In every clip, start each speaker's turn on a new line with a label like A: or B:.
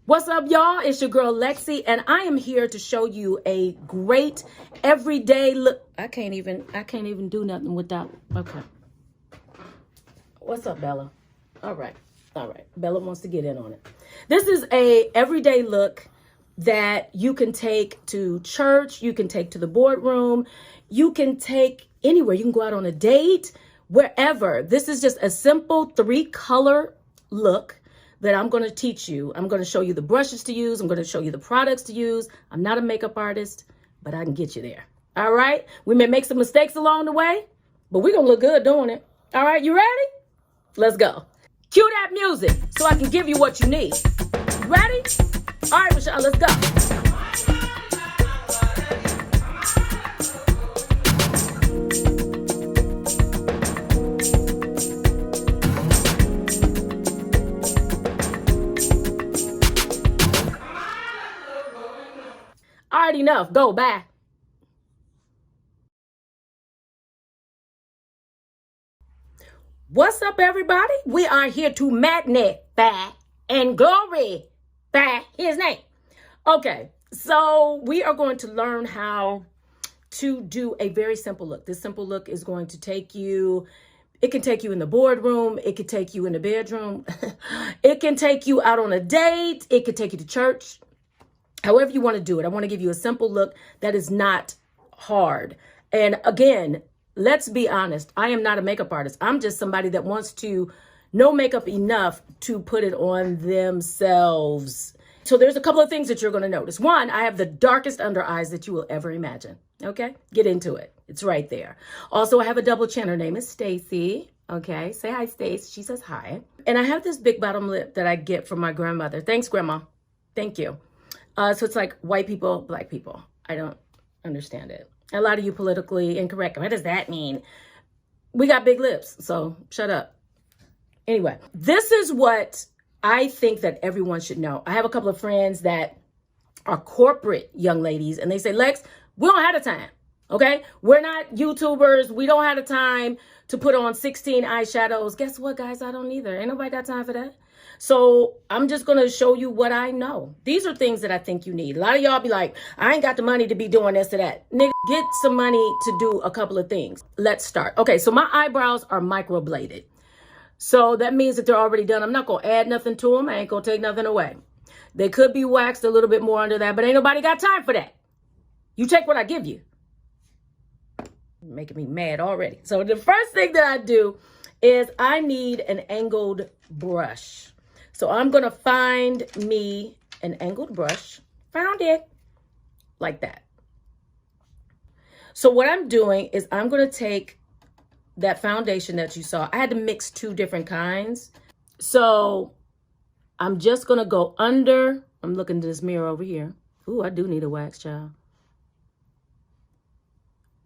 A: What's up, y'all? It's your girl Lexi, and I am here to show you a great everyday look. I can't even do nothing without. Okay. What's up, Bella? All right. Bella wants to get in on it. This is a everyday look that you can take to church, you can take to the boardroom, you can take anywhere. You can go out on a date, wherever. This is just a simple 3-color look that I'm going to teach you. I'm going to show you the brushes to use. I'm going to show you the products to use. I'm not a makeup artist, but I can get you there. All right. We may make some mistakes along the way, but we're going to look good doing it. All right. You ready? Let's go. Cue that music so I can give you what you need. Ready? All right, Michelle, let's go. All right, enough. Go back. What's up, everybody? We are here to magnify and glorify his name. Okay, so we are going to learn how to do a very simple look. This simple look is going to take you, it can take you in the boardroom, it could take you in the bedroom, it can take you out on a date, it could take you to church. However you want to do it. I want to give you a simple look that is not hard. And again, let's be honest. I am not a makeup artist. I'm just somebody that wants to know makeup enough to put it on themselves. So there's a couple of things that you're going to notice. One, I have the darkest under eyes that you will ever imagine. Okay, get into it. It's right there. Also, I have a double chin. Her name is Stacy. Okay, say hi, Stace. She says hi. And I have this big bottom lip that I get from my grandmother. Thanks, Grandma. Thank you. So it's like white people, black people. I don't understand it. A lot of you politically incorrect. What does that mean? We got big lips, so shut up. Anyway, this is what I think that everyone should know. I have a couple of friends that are corporate young ladies, and they say, Lex, we don't have the time, okay? We're not YouTubers. We don't have the time to put on 16 eyeshadows. Guess what, guys? I don't either. Ain't nobody got time for that. So I'm just going to show you what I know. These are things that I think you need. A lot of y'all be like, I ain't got the money to be doing this or that. Nigga, get some money to do a couple of things. Let's start. Okay, so my eyebrows are microbladed. So that means that they're already done. I'm not going to add nothing to them. I ain't going to take nothing away. They could be waxed a little bit more under that, but ain't nobody got time for that. You take what I give you. You're making me mad already. So the first thing that I do is I need an angled brush. So I'm going to find me an angled brush. Found it. Like that. So what I'm doing is I'm going to take that foundation that you saw. I had to mix 2 different kinds. So I'm just going to go under. I'm looking at this mirror over here. Ooh, I do need a wax, child.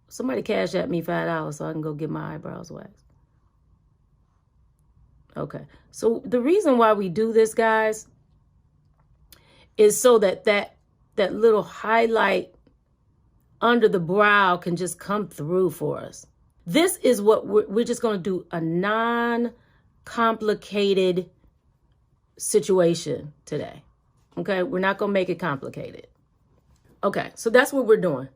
A: Somebody cash at me $5 so I can go get my eyebrows waxed. Okay, so the reason why we do this, guys, is so that that little highlight under the brow can just come through for us. This is what we're just going to do, a non-complicated situation today. Okay, we're not going to make it complicated. Okay, so that's what we're doing.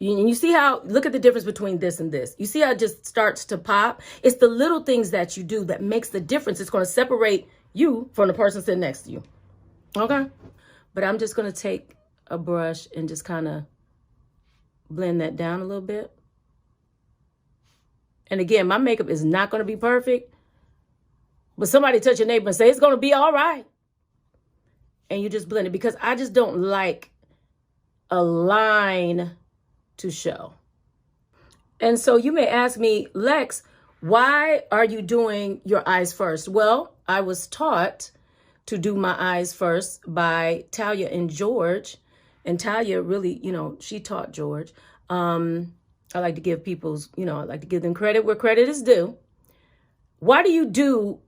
A: And you see how, look at the difference between this and this. You see how it just starts to pop? It's the little things that you do that makes the difference. It's going to separate you from the person sitting next to you. Okay? But I'm just going to take a brush and just kind of blend that down a little bit. And again, my makeup is not going to be perfect. But somebody touch your neighbor and say, it's going to be all right. And you just blend it because I just don't like a line to show. And so you may ask me, Lex, why are you doing your eyes first? Well, I was taught to do my eyes first by Talia and George. And Talia really, she taught George. I like to give I like to give them credit where credit is due. Why are you doing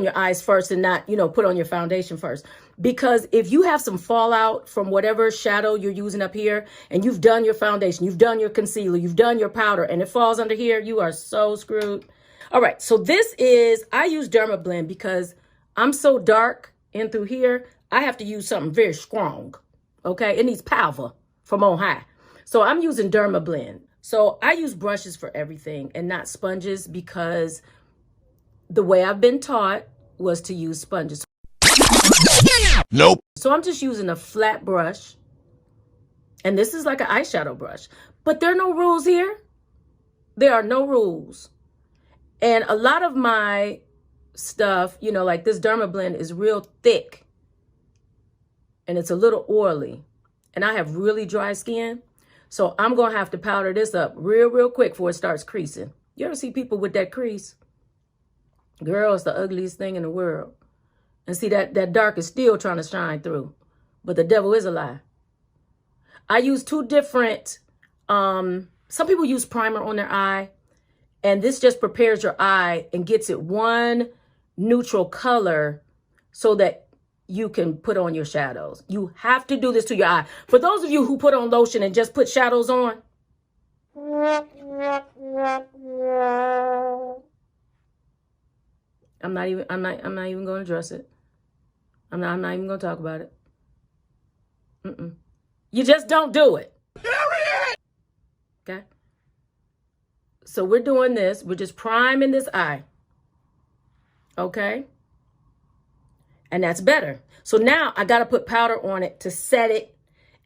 A: your eyes first and not, put on your foundation first? Because if you have some fallout from whatever shadow you're using up here, and you've done your foundation, you've done your concealer, you've done your powder, and it falls under here, you are so screwed. All right, so I use Dermablend because I'm so dark in through here, I have to use something very strong. Okay, it needs power from on high. So I'm using Dermablend. So I use brushes for everything and not sponges because the way I've been taught was to use sponges. Nope. So I'm just using a flat brush. And this is like an eyeshadow brush. But there are no rules here. There are no rules. And a lot of my stuff, you know, like this Dermablend is real thick. And it's a little oily. And I have really dry skin. So I'm going to have to powder this up real quick before it starts creasing. You ever see people with that crease? Girl, it's the ugliest thing in the world. And see, that dark is still trying to shine through. But the devil is a lie. I use two different, some people use primer on their eye. And this just prepares your eye and gets it one neutral color so that you can put on your shadows. You have to do this to your eye. For those of you who put on lotion and just put shadows on, I'm not even going to address it. I'm not even going to talk about it. You just don't do it. Period. Okay? So we're doing this. We're just priming this eye. Okay? And that's better. So now I got to put powder on it to set it.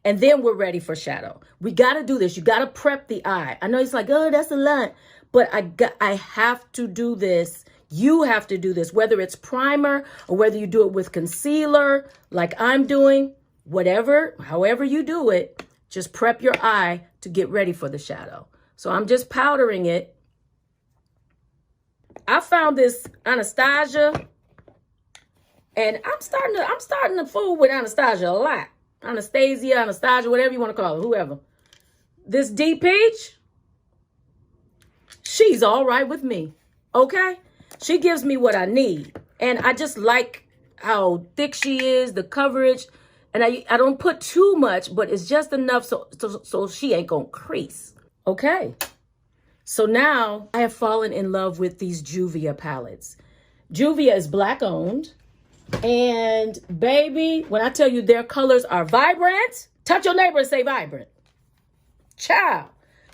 A: And then we're ready for shadow. We got to do this. You got to prep the eye. I know it's like, oh, that's a lot. But I have to do this. You have to do this, whether it's primer or whether you do it with concealer like I'm doing, however you do it, just prep your eye to get ready for the shadow. So I'm just powdering it. I found this Anastasia, and I'm starting to fool with Anastasia a lot. Anastasia, whatever you want to call her, whoever. This Deep Peach, she's all right with me, okay? She gives me what I need. And I just like how thick she is, the coverage. And I don't put too much, but it's just enough so she ain't going to crease. Okay. So now I have fallen in love with these Juvia palettes. Juvia is Black owned. And baby, when I tell you their colors are vibrant, touch your neighbor and say vibrant. Child,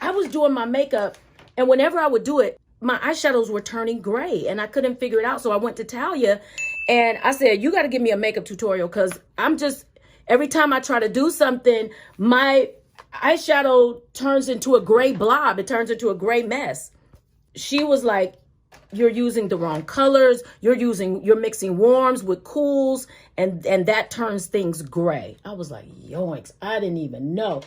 A: I was doing my makeup, and whenever I would do it, my eyeshadows were turning gray and I couldn't figure it out. So I went to Talia and I said, you got to give me a makeup tutorial because every time I try to do something, my eyeshadow turns into a gray blob. It turns into a gray mess. She was like, you're using the wrong colors. You're mixing warms with cools and that turns things gray. I was like, yoinks, I didn't even know.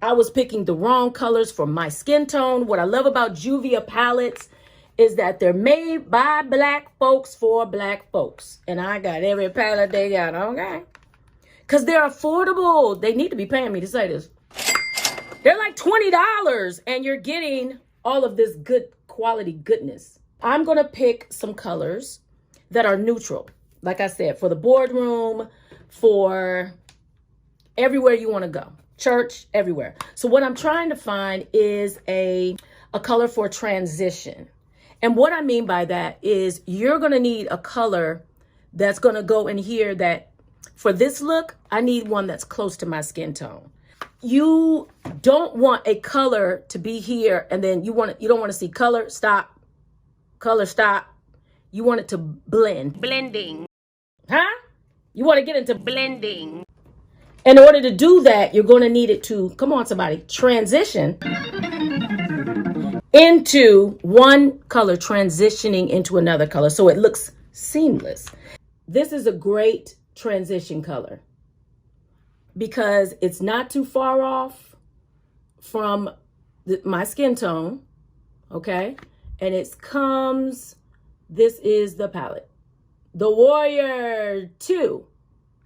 A: I was picking the wrong colors for my skin tone. What I love about Juvia palettes is that they're made by Black folks for Black folks. And I got every palette they got, okay? Because they're affordable. They need to be paying me to say this. They're like $20 and you're getting all of this good quality goodness. I'm going to pick some colors that are neutral. Like I said, for the boardroom, for everywhere you want to go. Church, everywhere. So what I'm trying to find is a color for transition. And what I mean by that is you're going to need a color that's going to go in here that for this look, I need one that's close to my skin tone. You don't want a color to be here and then you don't want to see color, stop, color, stop. You want it to blend. Blending. Huh? You want to get into blending. In order to do that, you're going to need it to, come on somebody, transition into one color, transitioning into another color so it looks seamless. This is a great transition color because it's not too far off from my skin tone, okay? And this is the palette. The Warrior 2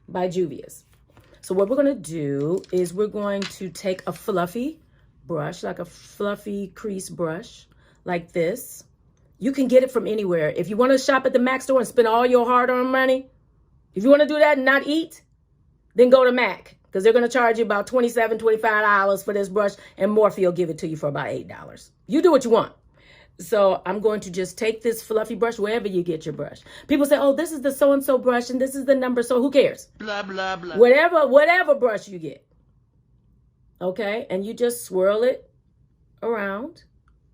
A: by Juvia's. So what we're going to do is we're going to take a fluffy brush, like a fluffy crease brush, like this. You can get it from anywhere. If you want to shop at the Mac store and spend all your hard-earned money, if you want to do that and not eat, then go to Mac, because they're going to charge you about $27, $25 for this brush, and MORPHE will give it to you for about $8. You do what you want. So I'm going to just take this fluffy brush wherever you get your brush. People say, oh, this is the so-and-so brush and this is the number, so who cares?
B: Blah, blah, blah.
A: Whatever brush you get. Okay, and you just swirl it around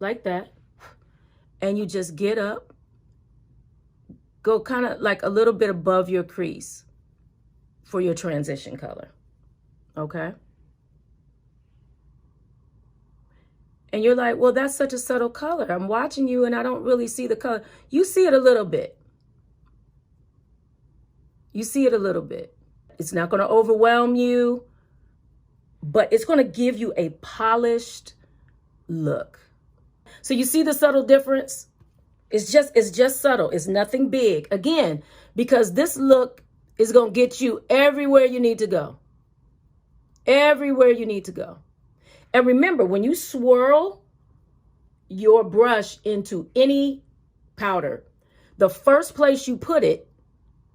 A: like that. And you just get up, go kind of like a little bit above your crease for your transition color. Okay? And you're like, well, that's such a subtle color. I'm watching you and I don't really see the color. You see it a little bit. You see it a little bit. It's not going to overwhelm you, but it's going to give you a polished look. So you see the subtle difference? It's just subtle. It's nothing big. Again, because this look is going to get you everywhere you need to go. Everywhere you need to go. And remember, when you swirl your brush into any powder, the first place you put it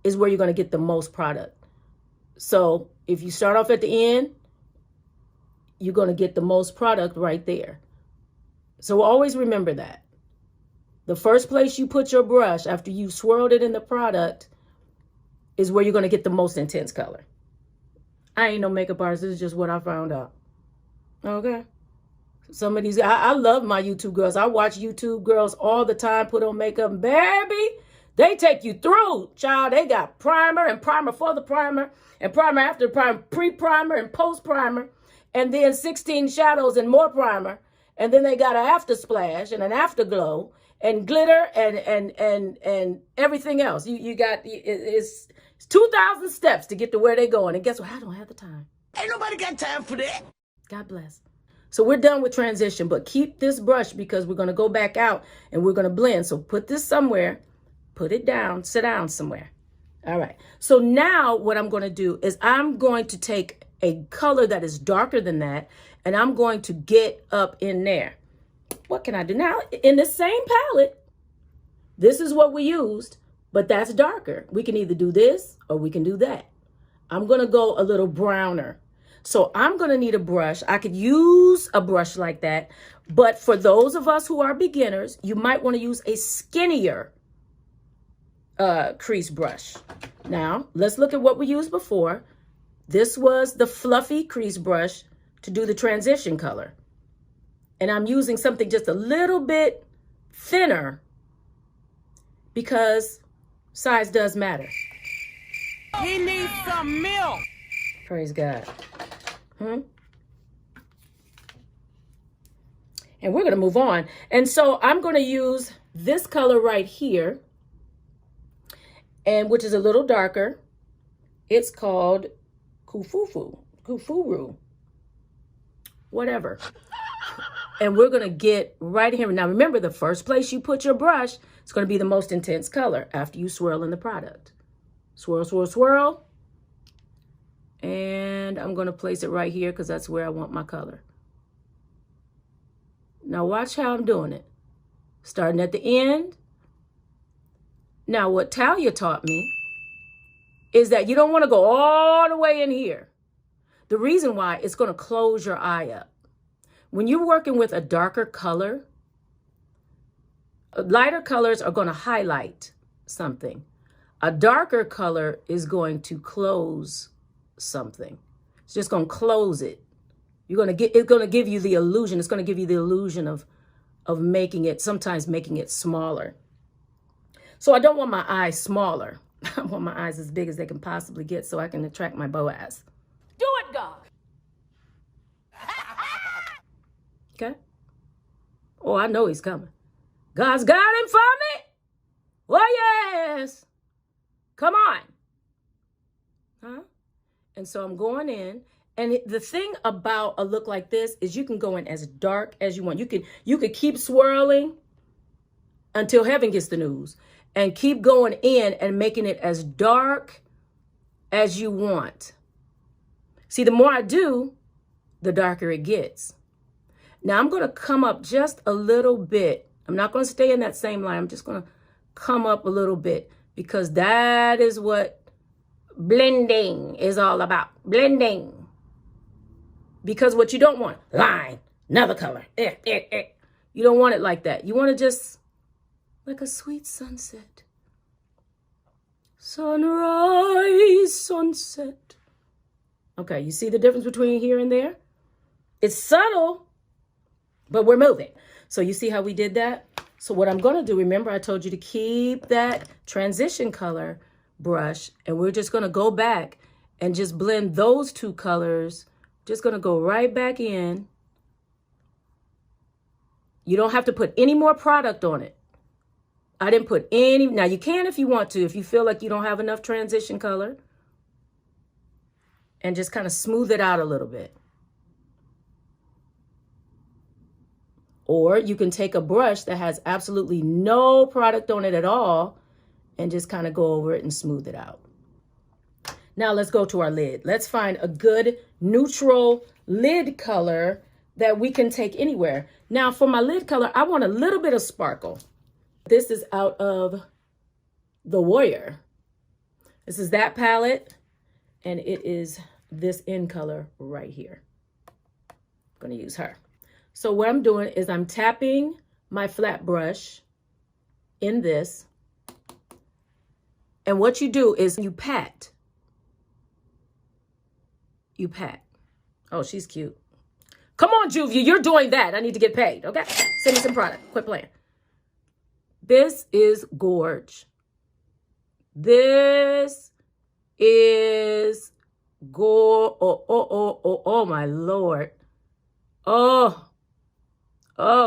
A: is where you're going to get the most product. So if you start off at the end, you're going to get the most product right there. So always remember that. The first place you put your brush after you swirled it in the product is where you're going to get the most intense color. I ain't no makeup artist. This is just what I found out. Okay. Some of these, I love my YouTube girls. I watch YouTube girls all the time put on makeup. Baby, they take you through, child. They got primer and primer for the primer and primer after the primer, pre-primer and post-primer, and then 16 shadows and more primer. And then they got an after splash and an afterglow and glitter and everything else. You got, it's 2,000 steps to get to where they're going. And guess what? I don't have the time.
B: Ain't nobody got time for that.
A: God bless. So we're done with transition, but keep this brush because we're going to go back out and we're going to blend. So put this somewhere, put it down, sit down somewhere. All right. So now what I'm going to do is I'm going to take a color that is darker than that, and I'm going to get up in there. What can I do now? In the same palette, this is what we used, but that's darker. We can either do this or we can do that. I'm going to go a little browner. So I'm going to need a brush. I could use a brush like that, but for those of us who are beginners, you might want to use a skinnier crease brush. Now, let's look at what we used before. This was the fluffy crease brush to do the transition color. And I'm using something just a little bit thinner because size does matter.
B: He needs some milk.
A: Praise God. And we're going to move on. And so I'm going to use this color right here, and which is a little darker. It's called Kufuru, whatever. And we're going to get right here. Now, remember, the first place you put your brush is going to be the most intense color after you swirl in the product. Swirl, swirl, swirl. And I'm going to place it right here because that's where I want my color. Now watch how I'm doing it. Starting at the end. Now what Talia taught me is that you don't want to go all the way in here. The reason why, it's going to close your eye up. When you're working with a darker color, lighter colors are going to highlight something. A darker color is going to close something. It's just going to close it. It's going to give you the illusion. It's going to give you the illusion of making it, sometimes making it smaller. So I don't want my eyes smaller. I want my eyes as big as they can possibly get so I can attract my Boaz.
C: Do it, God.
A: Okay? Oh, I know he's coming. God's got him for me. Oh, yes. Come on. Huh? And so I'm going in. And the thing about a look like this is you can go in as dark as you want. You could keep swirling until heaven gets the news and keep going in and making it as dark as you want. See, the more I do, the darker it gets. Now I'm going to come up just a little bit. I'm not going to stay in that same line. I'm just going to come up a little bit because that is what blending is all about. Blending. Because what you don't want, line, another color. You You don't want it like that. You want to just like a sweet sunset. Sunrise, sunset. Okay, you see the difference between here and there? It's subtle, but we're moving. So you see how we did that? So what I'm going to do, remember I told you to keep that transition color brush, and we're just going to go back and just blend those two colors. Just going to go right back in. You don't have to put any more product on it. I didn't put any. Now you can if you want to, if you feel like you don't have enough transition color. And just kind of smooth it out a little bit. Or you can take a brush that has absolutely no product on it at all and just kind of go over it and smooth it out. Now let's go to our lid. Let's find a good neutral lid color that we can take anywhere. Now for my lid color, I want a little bit of sparkle. This is out of the Warrior. This is that palette, and it is this in color right here. I'm gonna use her. So what I'm doing is I'm tapping my flat brush in this. And what you do is you pat. You pat. Oh, she's cute. Come on, Juvia, you're doing that. I need to get paid, okay? Send me some product. Quit playing. This is gorge. This is oh, my Lord. Oh,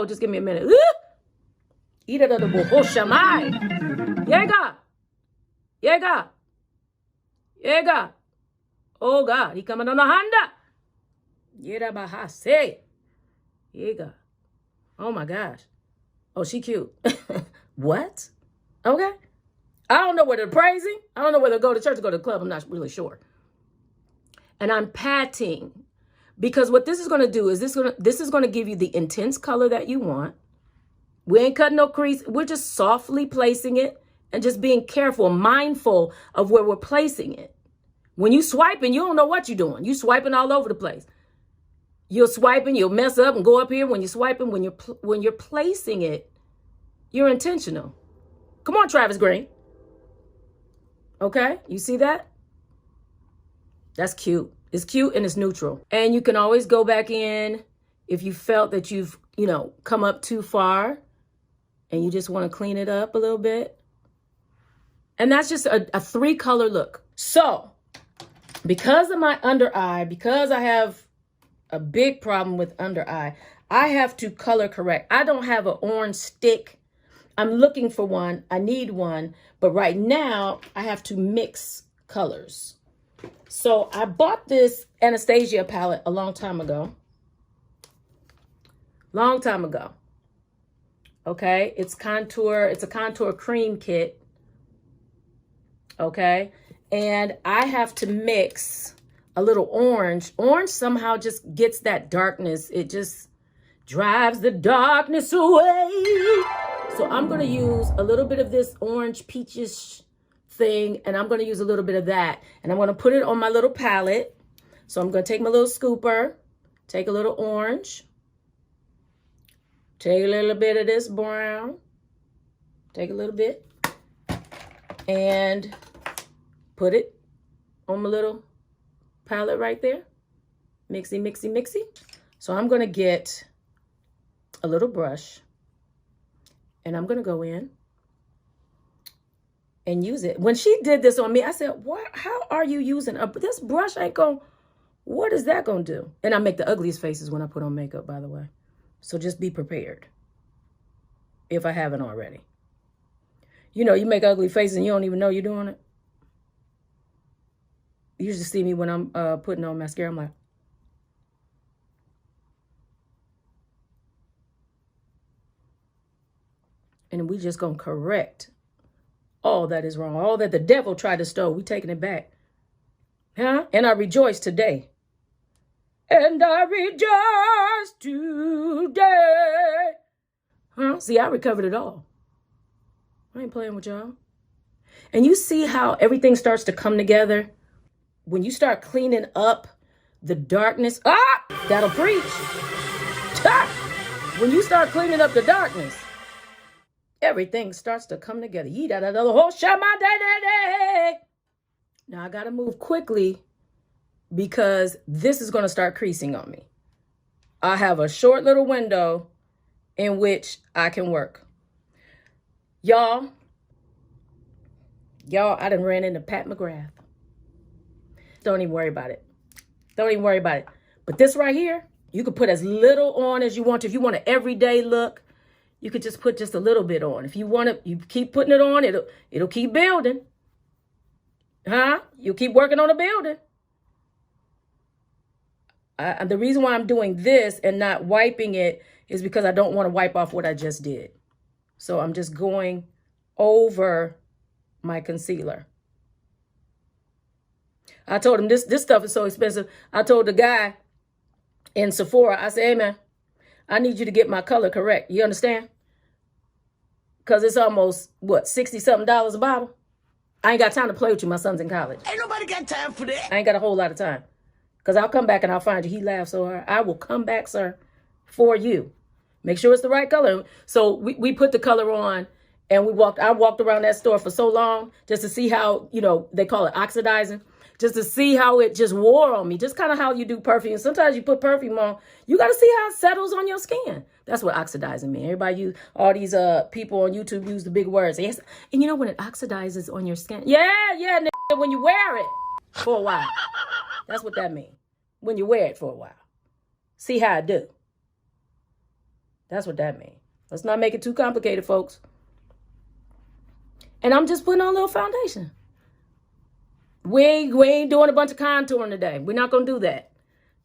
A: just give me a minute. Eat it, Shamai. Yega. Oh God, he coming on the Honda. Yera bahase. Yega. Oh my gosh. Oh, she cute. What? Okay. I don't know whether to praise him. I don't know whether to go to church or go to the club. I'm not really sure. And I'm patting. Because what this is going to do is this is going to give you the intense color that you want. We ain't cutting no crease. We're just softly placing it and just being careful, mindful of where we're placing it. When you swiping, you don't know what you're doing. You swiping all over the place. You're swiping, you'll mess up and go up here. When you're swiping, when you're placing it, you're intentional. Come on, Travis Green. Okay, you see that? That's cute. It's cute and it's neutral. And you can always go back in if you felt that you've, come up too far and you just want to clean it up a little bit. And that's just a 3-color look. So because of my under eye, because I have a big problem with under eye, I have to color correct. I don't have an orange stick. I'm looking for one. I need one. But right now I have to mix colors. So I bought this Anastasia palette a long time ago. Okay, it's a contour cream kit. Okay, and I have to mix a little orange. Orange somehow just gets that darkness. It just drives the darkness away. So I'm going to use a little bit of this orange peachish thing, and I'm going to use a little bit of that, and I'm going to put it on my little palette. So I'm going to take my little scooper, take a little orange, take a little bit of this brown, take a little bit, and put it on my little palette right there. Mixy. So I'm going to get a little brush, and I'm going to go in and use it. When she did this on me, I said, "What? How are you using this brush? Ain't going. What is that going to do?" And I make the ugliest faces when I put on makeup, by the way. So just be prepared if I haven't already. You make ugly faces and you don't even know you're doing it. You usually see me when I'm putting on mascara. I'm like, and we just going to correct all that is wrong. All that the devil tried to steal, we taking it back. Huh? And I rejoice today. And I rejoice today. Huh? See, I recovered it all. I ain't playing with y'all. And you see how everything starts to come together? When you start cleaning up the darkness, that'll preach. When you start cleaning up the darkness, everything starts to come together. Now I got to move quickly because this is going to start creasing on me. I have a short little window in which I can work. Y'all, I done ran into Pat McGrath. Don't even worry about it. Don't even worry about it. But this right here, you could put as little on as you want to. If you want an everyday look, you could just put just a little bit on. If you want to, you keep putting it on, it'll keep building. Huh? You'll keep working on the building. The reason why I'm doing this and not wiping it is because I don't want to wipe off what I just did. So I'm just going over my concealer. I told him this stuff is so expensive. I told the guy in Sephora, I said, hey man, I need you to get my color correct. You understand? Because it's almost, what, $60-something a bottle? I ain't got time to play with you. My son's in college.
B: Ain't nobody got time for that.
A: I ain't got a whole lot of time. Because I'll come back and I'll find you. He laughed so hard. I will come back, sir, for you. Make sure it's the right color. So we put the color on and I walked around that store for so long just to see how, they call it oxidizing. Just to see how it just wore on me. Just kind of how you do perfume. Sometimes you put perfume on, you got to see how it settles on your skin. That's what oxidizing means. Everybody all these people on YouTube use the big words. Yes. And you know when it oxidizes on your skin? Yeah, when you wear it for a while. That's what that means. When you wear it for a while. See how I do. That's what that means. Let's not make it too complicated, folks. And I'm just putting on a little foundation. We ain't doing a bunch of contouring today. We're not going to do that.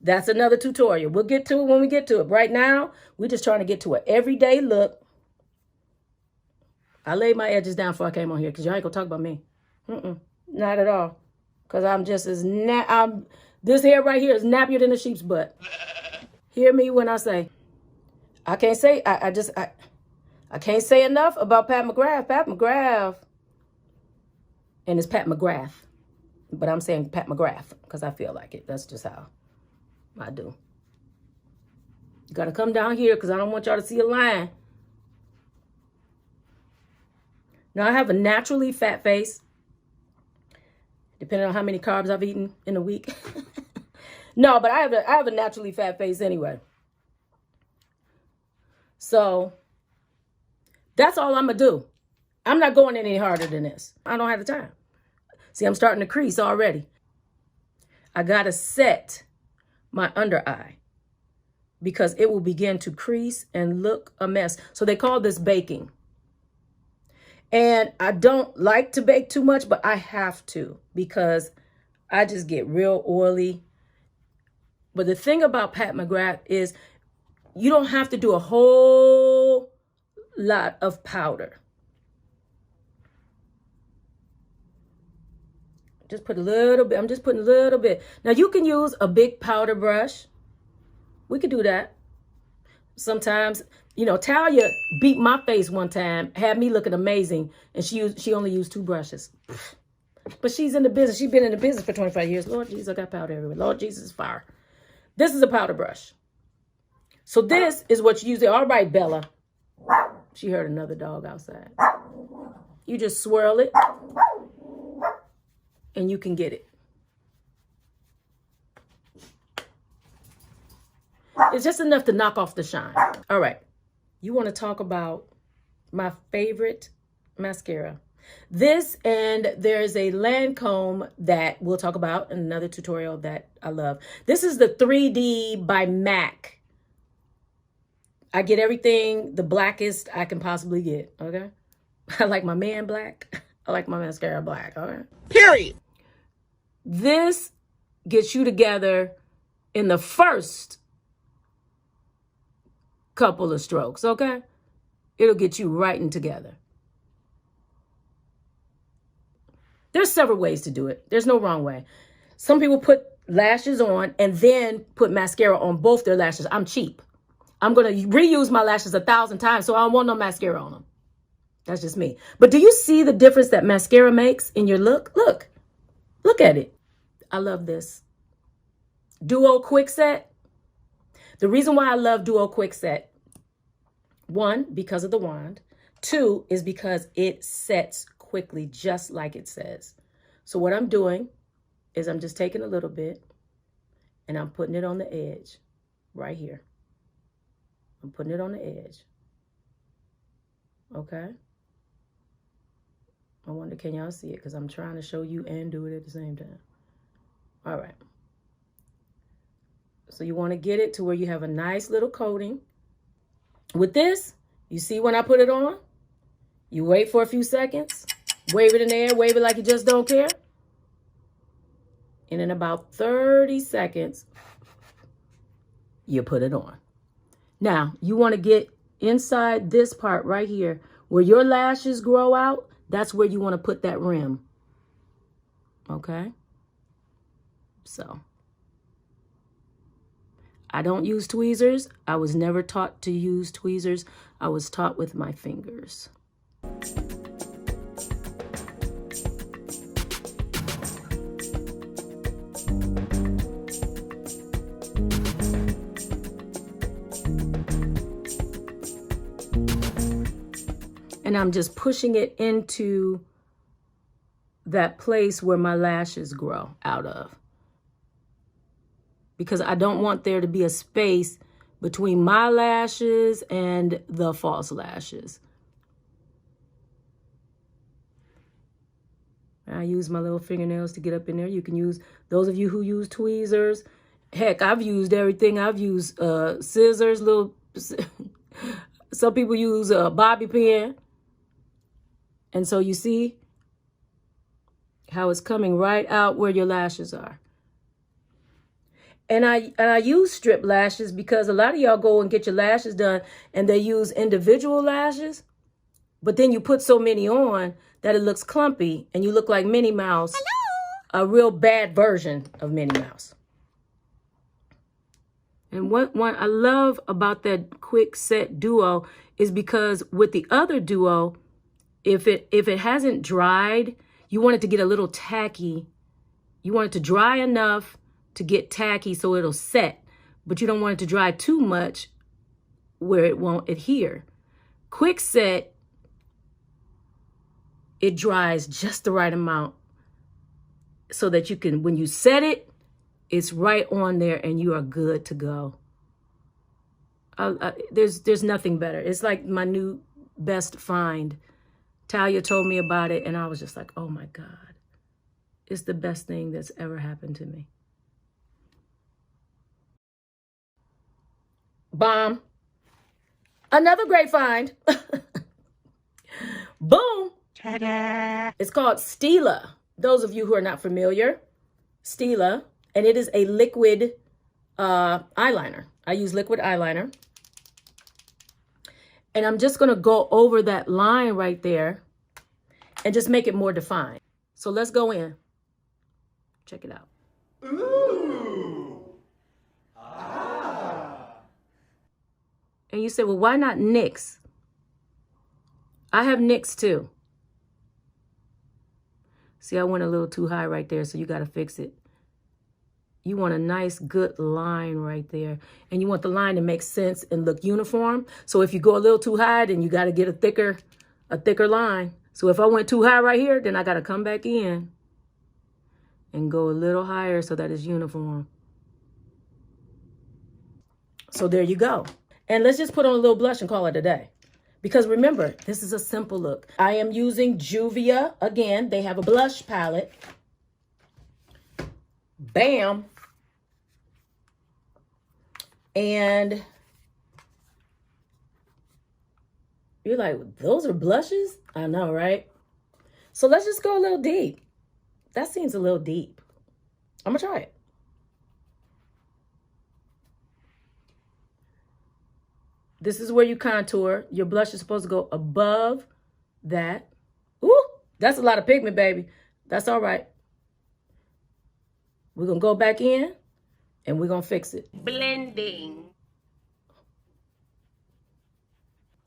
A: That's another tutorial. We'll get to it when we get to it. Right now, we're just trying to get to an everyday look. I laid my edges down before I came on here because y'all ain't going to talk about me. Not at all. Because I'm just as this hair right here is nappier than a sheep's butt. Hear me when I say, I can't say, I can't say enough about Pat McGrath. Pat McGrath. And it's Pat McGrath. But I'm saying Pat McGrath because I feel like it. That's just how I do. You got to come down here because I don't want y'all to see a line. Now, I have a naturally fat face, depending on how many carbs I've eaten in a week. No, but I have a naturally fat face anyway. So that's all I'm going to do. I'm not going any harder than this. I don't have the time. See, I'm starting to crease already. I got to set my under eye because it will begin to crease and look a mess. So they call this baking. And I don't like to bake too much, but I have to because I just get real oily. But the thing about Pat McGrath is you don't have to do a whole lot of powder. Just put a little bit. I'm just putting a little bit. Now, you can use a big powder brush. We could do that. Sometimes, Talia beat my face one time, had me looking amazing, and she only used 2 brushes. But she's in the business. She's been in the business for 25 years. Lord Jesus, I got powder everywhere. Lord Jesus, fire. This is a powder brush. So this is what you use. All right, Bella. She heard another dog outside. You just swirl it. And you can get it. It's just enough to knock off the shine. All right. You want to talk about my favorite mascara. This, and there's a Lancome that we'll talk about in another tutorial that I love. This is the 3D by MAC. I get everything the blackest I can possibly get, okay? I like my man black. I like my mascara black, all right?
B: Period.
A: This gets you together in the first couple of strokes, okay? It'll get you right in together. There's several ways to do it. There's no wrong way. Some people put lashes on and then put mascara on both their lashes. I'm cheap. I'm going to reuse my lashes 1,000 times, so I don't want no mascara on them. That's just me. But do you see the difference that mascara makes in your look? Look at it. I love this. Duo Quick Set. The reason why I love Duo Quick Set One, because of the wand. Two is because it sets quickly, just like it says. So what I'm doing is I'm just taking a little bit and I'm putting it on the edge right here. I'm putting it on the edge. Okay. I wonder, can y'all see it? Because I'm trying to show you and do it at the same time. All right. So you want to get it to where you have a nice little coating. With this, you see when I put it on, you wait for a few seconds, wave it in the air, wave it like you just don't care. And in about 30 seconds, you put it on. Now, you want to get inside this part right here where your lashes grow out. That's where you want to put that rim. Okay? So, I don't use tweezers. I was never taught to use tweezers. I was taught with my fingers. And I'm just pushing it into that place where my lashes grow out of. Because I don't want there to be a space between my lashes and the false lashes. I use my little fingernails to get up in there. You can use, those of you who use tweezers. Heck, I've used everything. I've used scissors, some people use a bobby pin. And so you see how it's coming right out where your lashes are. And I use strip lashes because a lot of y'all go and get your lashes done and they use individual lashes. But then you put so many on that it looks clumpy and you look like Minnie Mouse. Hello? A real bad version of Minnie Mouse. And what I love about that quick set duo is because with the other duo, if it hasn't dried, you want it to get a little tacky. You want it to dry enough to get tacky so it'll set, but you don't want it to dry too much where it won't adhere. Quick set, it dries just the right amount so that you can, when you set it, it's right on there and you are good to go. There's nothing better. It's like my new best find. Talia told me about it and I was just like, oh my God, it's the best thing that's ever happened to me. Bomb. Another great find. Boom. Ta-da. It's called STILA. Those of you who are not familiar, STILA, and it is a liquid eyeliner. I use liquid eyeliner. And I'm just going to go over that line right there and just make it more defined. So let's go in. Check it out. Ooh. And you say, well, why not NYX? I have NYX too. See, I went a little too high right there, so you got to fix it. You want a nice, good line right there. And you want the line to make sense and look uniform. So if you go a little too high, then you got to get a thicker line. So if I went too high right here, then I got to come back in and go a little higher so that it's uniform. So there you go. And let's just put on a little blush and call it a day. Because remember, this is a simple look. I am using Juvia. Again, they have a blush palette. Bam. And you're like, those are blushes? I know, right? So let's just go a little deep. That seems a little deep. I'm going to try it. This is where you contour. Your blush is supposed to go above that. Ooh, that's a lot of pigment, baby. That's all right. We're going to go back in and we're going to fix it.
B: Blending.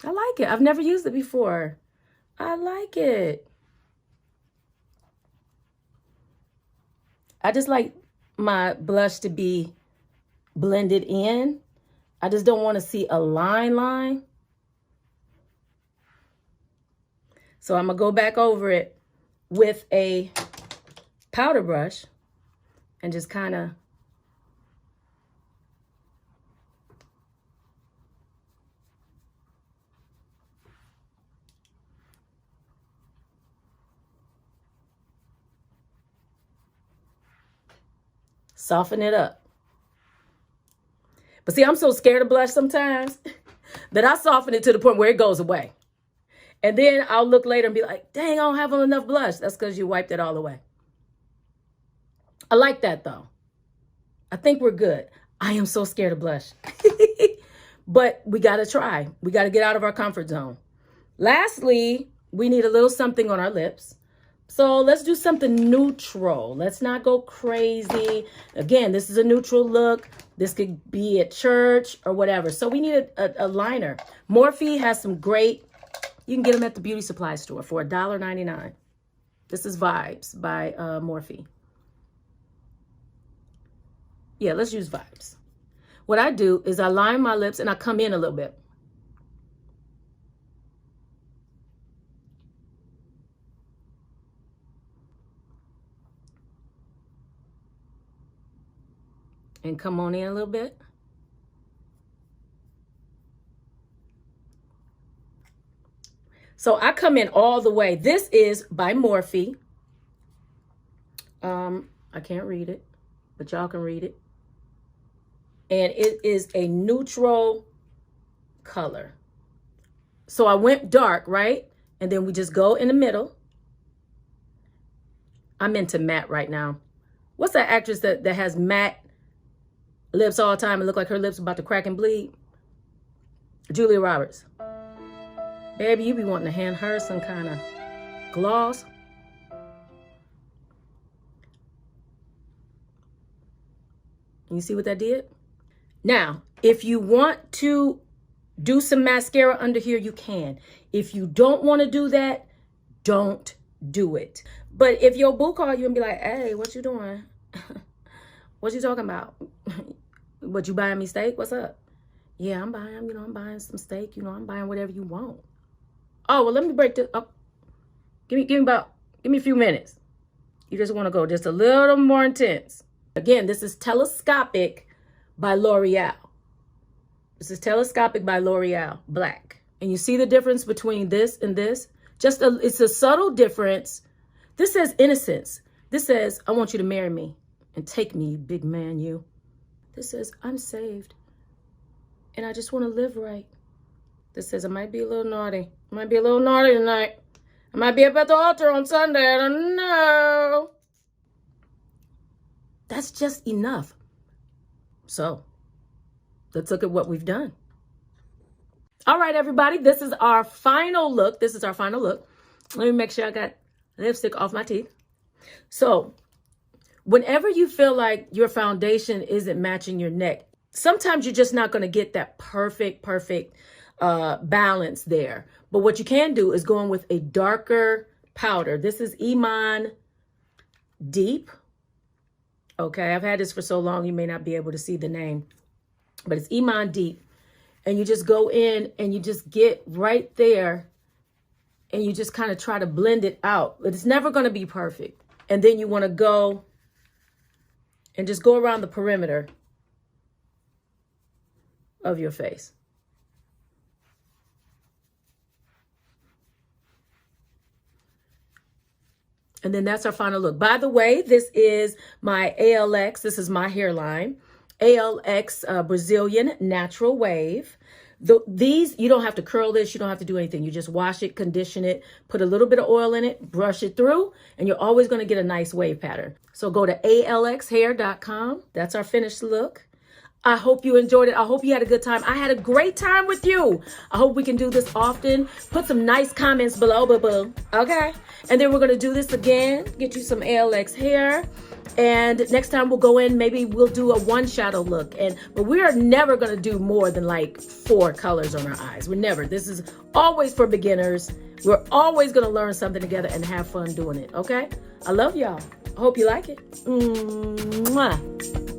A: I like it. I've never used it before. I like it. I just like my blush to be blended in. I just don't want to see a line. So I'm gonna go back over it with a powder brush and just kind of soften it up. But see, I'm so scared of blush sometimes that I soften it to the point where it goes away. And then I'll look later and be like, dang, I don't have enough blush. That's because you wiped it all away. I like that though. I think we're good. I am so scared of blush. But we got to try. We got to get out of our comfort zone. Lastly, we need a little something on our lips. So let's do something neutral. Let's not go crazy. Again, this is a neutral look. This could be at church or whatever. So we need a liner. MORPHE has some great, you can get them at the beauty supply store for $1.99. This is Vibes by MORPHE. Yeah, let's use Vibes. What I do is I line my lips and I come in a little bit. And come on in a little bit. So I come in all the way. This is by MORPHE. I can't read it, but y'all can read it. And it is a neutral color. So I went dark, right? And then we just go in the middle. I'm into matte right now. What's that actress that has matte lips all the time and look like her lips about to crack and bleed? Julia Roberts. Baby, you be wanting to hand her some kind of gloss. You see what that did? Now, if you want to do some mascara under here, you can. If you don't want to do that, don't do it. But if your boo call you and be like, hey, what you doing? What you talking about? What, you buying me steak? What's up? Yeah, I'm buying, I'm buying some steak. I'm buying whatever you want. Oh, well, let me break this up. Give me a few minutes. You just want to go just a little more intense. Again, this is Telescopic by Loreal. This is Telescopic by Loreal, black. And you see the difference between this and this? It's a subtle difference. This says innocence. This says, I want you to marry me and take me, you big man, you. This says, I'm saved and I just want to live right. This says, I might be a little naughty. I might be a little naughty tonight. I might be up at the altar on Sunday. I don't know. That's just enough. So let's look at what we've done. All right, everybody, this is our final look. Let me make sure I got lipstick off my teeth. So whenever you feel like your foundation isn't matching your neck, sometimes you're just not going to get that perfect balance there. But what you can do is go in with a darker powder. This is Iman Deep. Okay, I've had this for so long, you may not be able to see the name, but it's Iman Deep. And you just go in and you just get right there and you just kind of try to blend it out. But it's never going to be perfect. And then you want to go and just go around the perimeter of your face. And then that's our final look. By the way, this is my ALX. This is my hairline. ALX Brazilian Natural Wave. These, you don't have to curl this. You don't have to do anything. You just wash it, condition it, put a little bit of oil in it, brush it through, and you're always going to get a nice wave pattern. So go to alxhair.com. That's our finished look. I hope you enjoyed it. I hope you had a good time. I had a great time with you. I hope we can do this often. Put some nice comments below, boo-boo. Okay? And then we're going to do this again. Get you some ALX hair. And next time we'll go in, maybe we'll do a one shadow look. But we are never going to do more than like 4 colors on our eyes. We're never. This is always for beginners. We're always going to learn something together and have fun doing it. Okay? I love y'all. I hope you like it. Mwah.